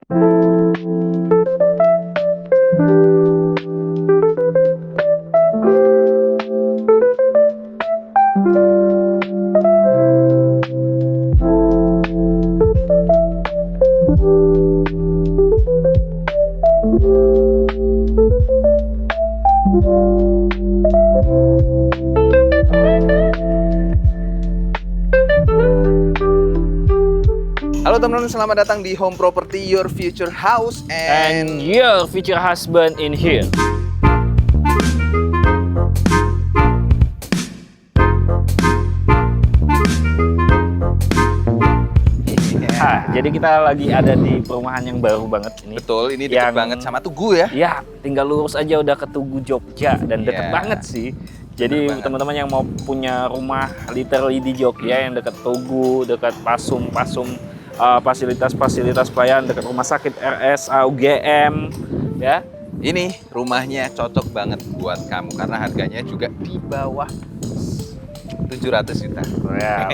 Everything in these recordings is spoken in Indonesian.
Halo teman-teman, selamat datang di Home Property, your future house And your future husband in here. Jadi kita lagi ada di perumahan yang baru banget ini. Betul, ini deket banget sama Tugu ya? Ya, tinggal lurus aja udah ke Tugu Jogja dan deket banget sih. Jadi teman-teman yang mau punya rumah literally di Jogja yang dekat Tugu, dekat Pasum, fasilitas-fasilitas pelayanan dekat rumah sakit RS, UGM, ya. Ini rumahnya cocok banget buat kamu karena harganya juga di bawah 700 juta. Ya,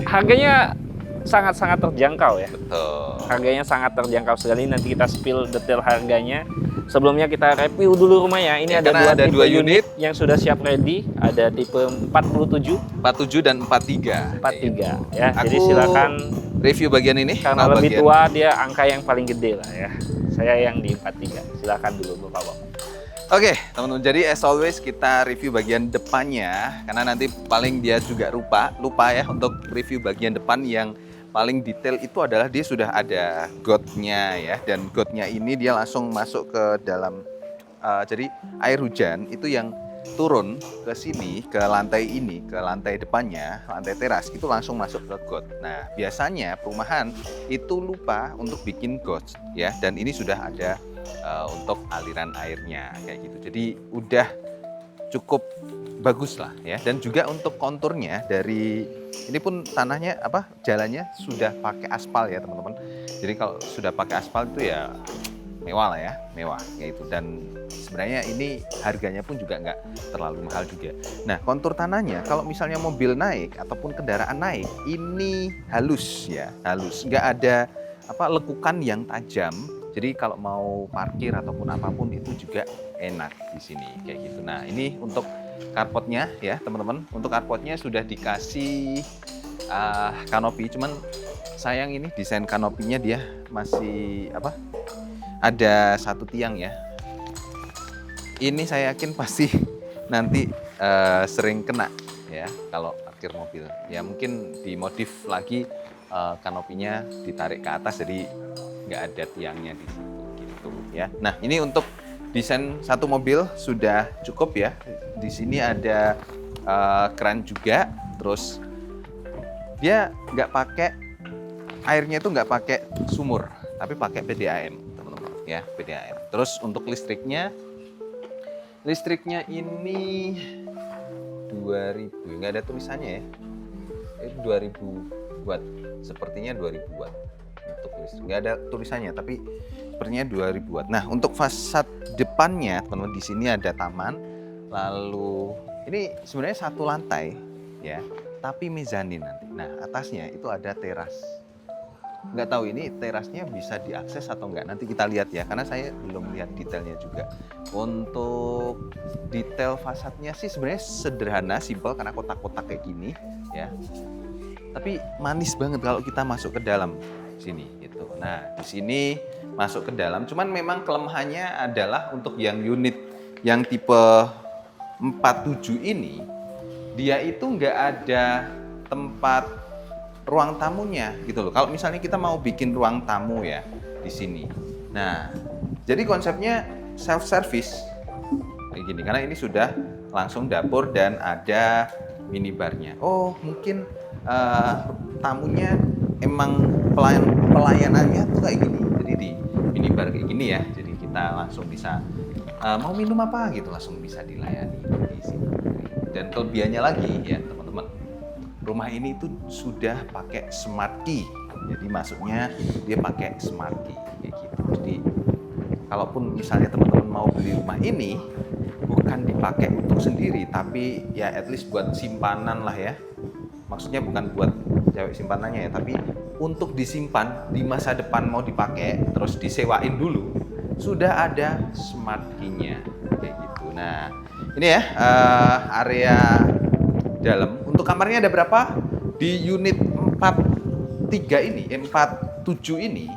harganya sangat-sangat terjangkau ya. Betul. Harganya sangat terjangkau sekali. Nanti kita spill detail harganya. Sebelumnya kita review dulu rumahnya. Ini ada dua unit yang sudah siap ready. Ada tipe 47 dan 43. Ya. Jadi silakan review bagian ini. Karena lebih tua dia angka yang paling gede lah ya. Saya yang di 43. Silakan dulu Bapak. Oke, teman-teman. Jadi as always kita review bagian depannya karena nanti paling dia juga lupa ya untuk review bagian depan yang paling detail itu adalah dia sudah ada got-nya ya, dan got-nya ini dia langsung masuk ke dalam jadi air hujan itu yang turun ke sini, ke lantai ini, ke lantai depannya, lantai teras itu langsung masuk ke got. Nah, biasanya perumahan itu lupa untuk bikin got ya, dan ini sudah ada untuk aliran airnya kayak gitu. Jadi udah cukup bagus lah ya, dan juga untuk konturnya dari ini pun tanahnya jalannya sudah pakai aspal ya teman-teman. Jadi kalau sudah pakai aspal itu ya mewah lah ya, mewah kayak gitu. Dan sebenarnya ini harganya pun juga nggak terlalu mahal juga. Nah, kontur tanahnya kalau misalnya mobil naik ataupun kendaraan naik ini halus ya, halus, nggak ada lekukan yang tajam. Jadi kalau mau parkir ataupun apapun itu juga enak di sini kayak gitu. Nah, ini untuk carportnya ya teman-teman. Untuk carportnya sudah dikasih kanopi, cuman sayang ini desain kanopinya dia masih ada satu tiang ya. Ini saya yakin pasti nanti sering kena ya kalau parkir mobil. Ya mungkin dimodif lagi kanopinya ditarik ke atas jadi nggak ada tiangnya di situ gitu ya. Nah, ini untuk desain satu mobil sudah cukup ya. Di sini ada keran juga, terus dia nggak pakai airnya itu nggak pakai sumur, tapi pakai PDAM teman-teman ya, PDAM. Terus untuk listriknya ini 2000, nggak ada tulisannya ya. Itu 2000 watt, sepertinya 2000 watt. Untuk listrik nggak ada tulisannya, tapi sepertinya 2000 watt. Nah, untuk fasad depannya teman-teman di sini ada taman, lalu ini sebenarnya satu lantai ya, tapi mezanin nanti. Nah, atasnya itu ada teras. Nggak tahu ini terasnya bisa diakses atau enggak, nanti kita lihat ya, karena saya belum lihat detailnya juga. Untuk detail fasadnya sih sebenarnya sederhana, simpel karena kotak-kotak kayak gini ya, tapi manis banget kalau kita masuk ke dalam sini gitu. Nah, di sini masuk ke dalam, cuman memang kelemahannya adalah untuk yang unit yang tipe 47 ini dia itu nggak ada tempat ruang tamunya gitu loh. Kalau misalnya kita mau bikin ruang tamu ya di sini. Nah, jadi konsepnya self service kayak gini karena ini sudah langsung dapur dan ada minibarnya. Oh, mungkin tamunya emang pelayanannya tuh kayak gini. Jadi di minibar kayak gini ya. Jadi kita langsung bisa mau minum apa gitu langsung bisa dilayani di sini. Dan kelebihannya lagi ya teman-teman, rumah ini tuh sudah pakai smart key. Jadi masuknya dia pakai smart key kayak gitu. Jadi kalaupun misalnya teman-teman mau beli rumah ini bukan dipakai untuk sendiri, tapi ya at least buat simpanan lah ya. Maksudnya bukan buat cewek simpanannya ya, tapi untuk disimpan di masa depan mau dipakai, terus disewain dulu, sudah ada smart key-nya kayak gitu. Nah, ini ya area dalam. Untuk kamarnya ada berapa? Di unit 43 ini, 47 ini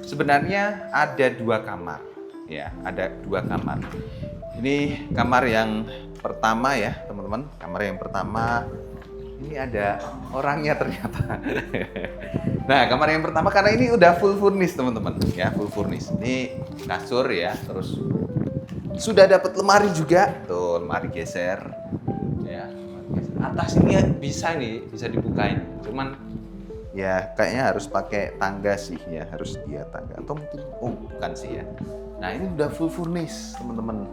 sebenarnya ada 2 kamar. Ya, ada 2 kamar. Ini kamar yang pertama ya, teman-teman. Kamar yang pertama ini ada orangnya ternyata. Nah, kamar yang pertama karena ini udah full furnish, teman-teman. Ya, full furnish. Ini kasur ya, terus sudah dapat lemari juga. Tuh, lemari geser. Ya, atas ini bisa nih, bisa dibukain. Cuman ya kayaknya harus pakai tangga sih ya, harus dia tangga atau mungkin bukan sih ya. Nah, ini udah full furnish, teman-teman.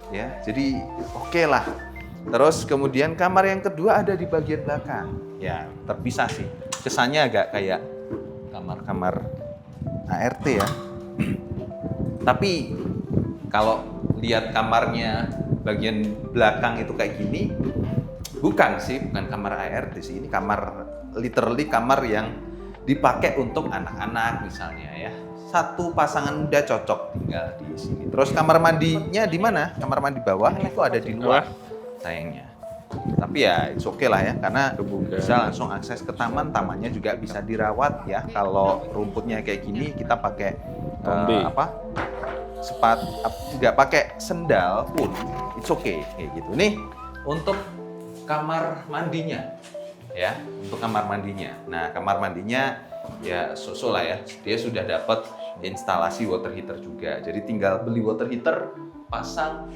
Ya, jadi oke lah. Terus kemudian kamar yang kedua ada di bagian belakang. Ya, terpisah sih. Kesannya agak kayak kamar-kamar ART ya. Tapi kalau lihat kamarnya bagian belakang itu kayak gini, bukan kamar ART sih. Ini kamar literally kamar yang dipakai untuk anak-anak misalnya ya. Satu pasangan muda cocok tinggal di sini. Terus kamar mandinya di mana? Kamar mandi bawah itu ada di luar sayangnya. Tapi ya it's okay lah ya, karena bisa langsung akses ke taman. Tamannya juga bisa dirawat ya. Kalau rumputnya kayak gini kita pakai nggak pakai sendal pun it's okay kayak gitu. Nih untuk kamar mandinya ya, untuk kamar mandinya. Nah, kamar mandinya ya so-so lah ya. Dia sudah dapat instalasi water heater juga. Jadi tinggal beli water heater, pasang,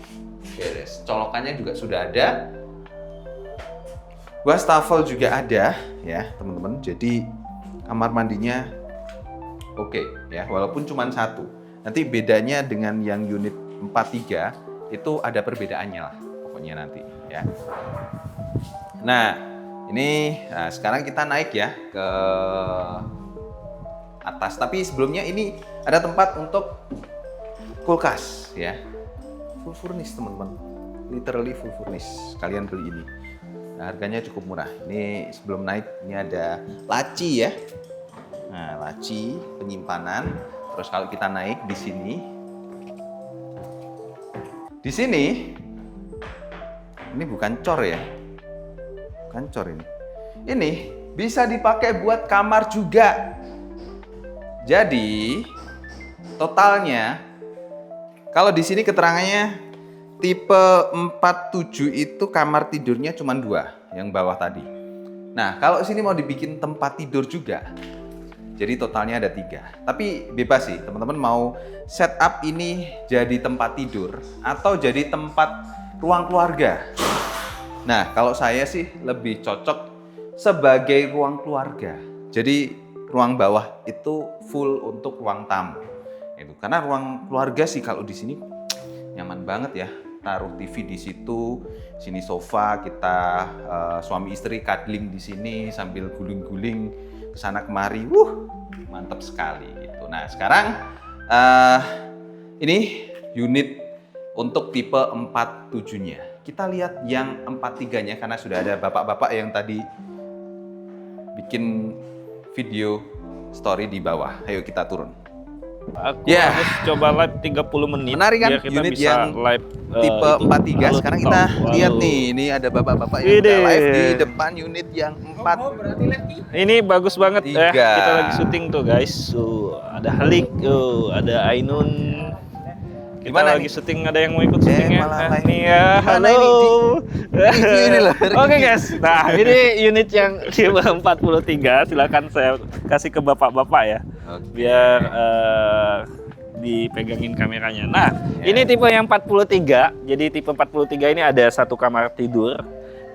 beres. Colokannya juga sudah ada. Wastafel juga ada ya, teman-teman. Jadi kamar mandinya oke ya, walaupun cuma 1. Nanti bedanya dengan yang unit 43 itu ada perbedaannya lah pokoknya nanti ya. Nah, ini sekarang kita naik ya ke atas. Tapi sebelumnya ini ada tempat untuk kulkas ya. Full furnish, teman-teman. Literally full furnish. Kalian beli ini. Nah, harganya cukup murah. Ini sebelum naik ini ada laci ya. Nah, laci penyimpanan. Terus kalau kita naik di sini, ini bukan cor ya. Bukan cor ini. Ini bisa dipakai buat kamar juga. Jadi totalnya kalau di sini keterangannya tipe 47 itu kamar tidurnya cuma 2 yang bawah tadi. Nah, kalau sini mau dibikin tempat tidur juga, jadi totalnya ada 3. Tapi bebas sih, teman-teman mau setup ini jadi tempat tidur atau jadi tempat ruang keluarga. Nah, kalau saya sih lebih cocok sebagai ruang keluarga. Jadi ruang bawah itu full untuk ruang tamu. Itu karena ruang keluarga sih kalau di sini nyaman banget ya. Taruh TV di situ, sini sofa, kita suami istri cuddling di sini sambil guling-guling kesana kemari. Mantap sekali gitu. Nah, sekarang ini unit untuk tipe 47-nya. Kita lihat yang 43-nya karena sudah ada bapak-bapak yang tadi bikin video story di bawah. Ayo kita turun. Aku harus coba live 30 menit. Menarik kan? Biar kita Unit bisa yang live tipe 43. Sekarang kita lihat nih, ini ada bapak-bapak yang udah live di depan unit yang 4. Ini bagus banget ya. 3. Kita lagi syuting tuh guys. Ada Halik, ada Ainun. Kita Gimana lagi nih? syuting, ada yang mau ikut syuting ya? malah live. Nih ya, Gimana halo. Ini loh, Oke guys, nah ini unit yang tipe 43. Silakan saya kasih ke bapak-bapak ya. Biar dipegangin kameranya. Nah, ini tipe yang 43. Jadi tipe 43 ini ada 1 kamar tidur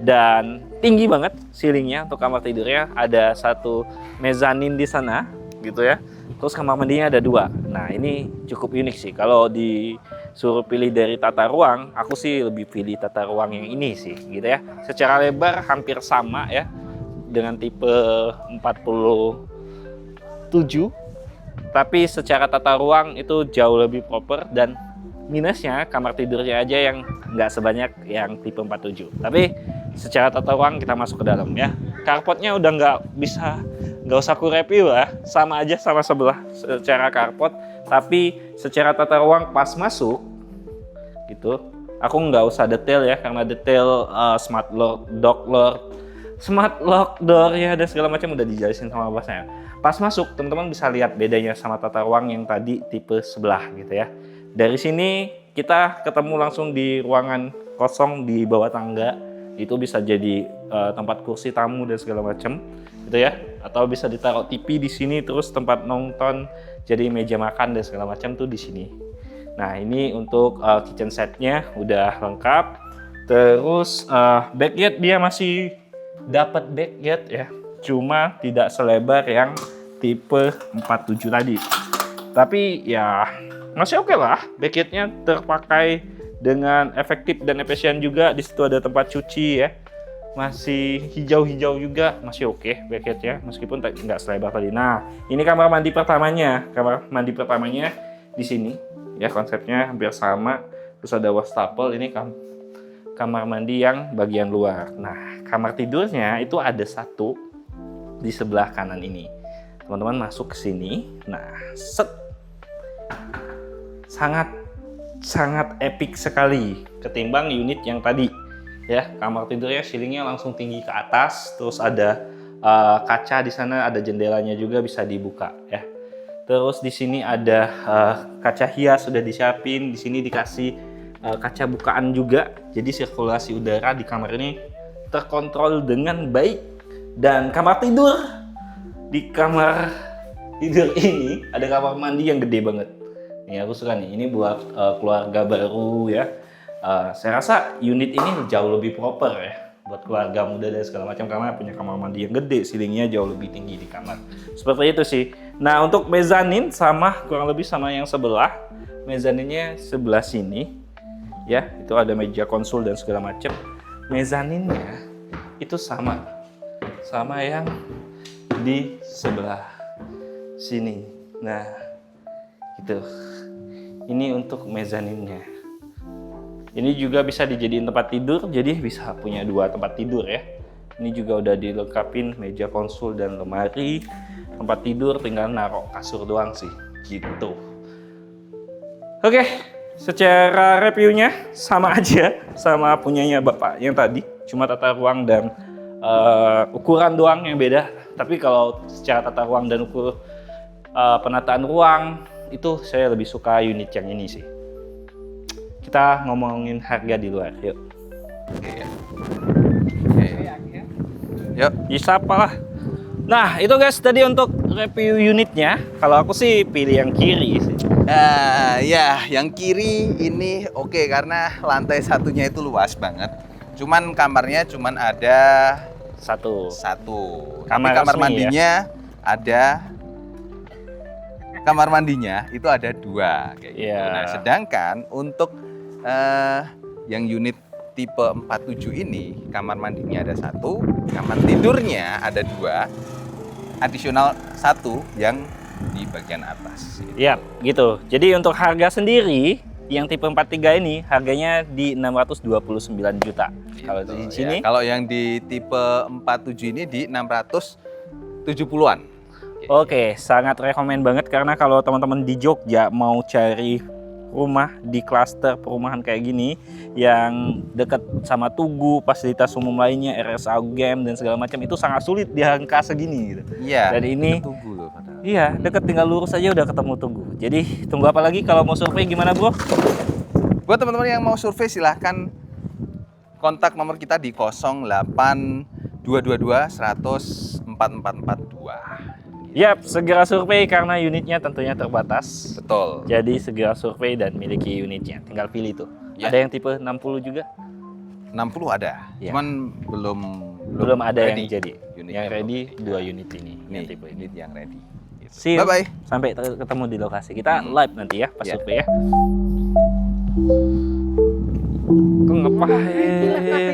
dan tinggi banget ceilingnya untuk kamar tidurnya. Ada 1 mezanin di sana, gitu ya. Terus kamar mandinya ada 2. Nah, ini cukup unik sih. Kalau disuruh pilih dari tata ruang, aku sih lebih pilih tata ruang yang ini sih, gitu ya. Secara lebar hampir sama ya dengan tipe 47. Tapi secara tata ruang itu jauh lebih proper, dan minusnya kamar tidurnya aja yang nggak sebanyak yang tipe 47. Tapi secara tata ruang kita masuk ke dalam ya. Carportnya udah nggak nggak usah aku review lah, sama aja sama sebelah secara carport, tapi secara tata ruang pas masuk gitu, aku nggak usah detail ya, karena detail smart lock door ya dan segala macam udah dijelasin sama bosnya. Pas masuk teman-teman bisa lihat bedanya sama tata ruang yang tadi tipe sebelah gitu ya. Dari sini kita ketemu langsung di ruangan kosong di bawah tangga, itu bisa jadi tempat kursi tamu dan segala macam gitu ya, atau bisa ditaruh TV di sini, terus tempat nonton, jadi meja makan dan segala macam tuh di sini. Nah ini untuk kitchen setnya udah lengkap. Terus backyard dia masih dapat backyard ya, cuma tidak selebar yang tipe 47 tadi. Tapi ya masih oke lah, backyardnya terpakai dengan efektif dan efisien juga. Di situ ada tempat cuci ya, masih hijau-hijau juga, masih oke backyardnya meskipun nggak selebar tadi. Nah ini kamar mandi pertamanya. Kamar mandi pertamanya di sini ya, konsepnya hampir sama. Terus ada wastafel, ini kamar mandi yang bagian luar. Nah kamar tidurnya itu ada satu di sebelah kanan ini. Teman-teman masuk ke sini, nah set, sangat epic sekali ketimbang unit yang tadi ya. Kamar tidurnya ceilingnya langsung tinggi ke atas, terus ada kaca di sana, ada jendelanya juga bisa dibuka ya. Terus di sini ada kaca hias sudah disiapin, di sini dikasih kaca bukaan juga, jadi sirkulasi udara di kamar ini terkontrol dengan baik. Dan kamar tidur, di kamar tidur ini ada kamar mandi yang gede banget. Nih aku suka nih, ini buat keluarga baru ya. Saya rasa unit ini jauh lebih proper ya buat keluarga muda dan segala macam, karena punya kamar mandi yang gede, ceilingnya jauh lebih tinggi di kamar. Seperti itu sih. Nah untuk mezanin sama kurang lebih sama yang sebelah. Mezaninnya sebelah sini ya, itu ada meja konsul dan segala macam. Mezaninnya itu sama yang di sebelah sini. Nah gitu, ini untuk mezaninnya. Ini juga bisa dijadiin tempat tidur, jadi bisa punya 2 tempat tidur ya. Ini juga udah dilengkapin meja konsul dan lemari. Tempat tidur tinggal naruh kasur doang sih gitu. Oke, secara reviewnya sama aja sama punyanya bapak yang tadi, cuma tata ruang dan ukuran doang yang beda. Tapi kalau secara tata ruang dan penataan ruang itu saya lebih suka unit yang ini sih. Kita ngomongin harga di luar, yuk. Oke ya. Oke. Yuk. Bisa apalah. Nah itu guys tadi untuk review unitnya. Kalau aku sih pilih yang kiri sih. Ya, yang kiri ini oke karena lantai satunya itu luas banget. Cuman kamarnya cuman ada Satu. Kamar Kamar resmi, mandinya ada. Kamar mandinya itu ada 2 kayak gitu. Iya. Nah, sedangkan untuk yang unit tipe 47 ini kamar mandinya ada 1, kamar tidurnya ada 2, adisional 1 yang di bagian atas. Iya, gitu. Jadi untuk harga sendiri yang tipe 43 ini harganya di 629 juta. Gitu, Kalau di sini, ya. Kalau yang di tipe 47 ini di 670-an. oke, sangat rekomen banget karena kalau teman-teman di Jogja mau cari rumah di klaster perumahan kayak gini yang dekat sama Tugu, fasilitas umum lainnya, RSA game dan segala macam, itu sangat sulit di angka segini gitu. Iya. Dan ini Tugu loh padahal. iya, deket, tinggal lurus aja udah ketemu Tugu. Jadi tunggu apa lagi kalau mau survei gimana bro? Buat teman-teman yang mau survei silahkan kontak nomor kita di 08222 100 4442. Yap, segera survei karena unitnya tentunya terbatas. Betul. Jadi segera survei dan miliki unitnya. Tinggal pilih tuh. Ya. Ada yang tipe 60 juga? 60 ada. Ya. Cuman Belum ada ready. yang jadi. Unit Yang belum. ready 2 unit ini. Nih, Yang tipe ini. unit yang ready. Gitu. See you. Bye-bye. Sampai ketemu di lokasi. Kita live nanti ya pas Ya. survei ya. Kok ngapain?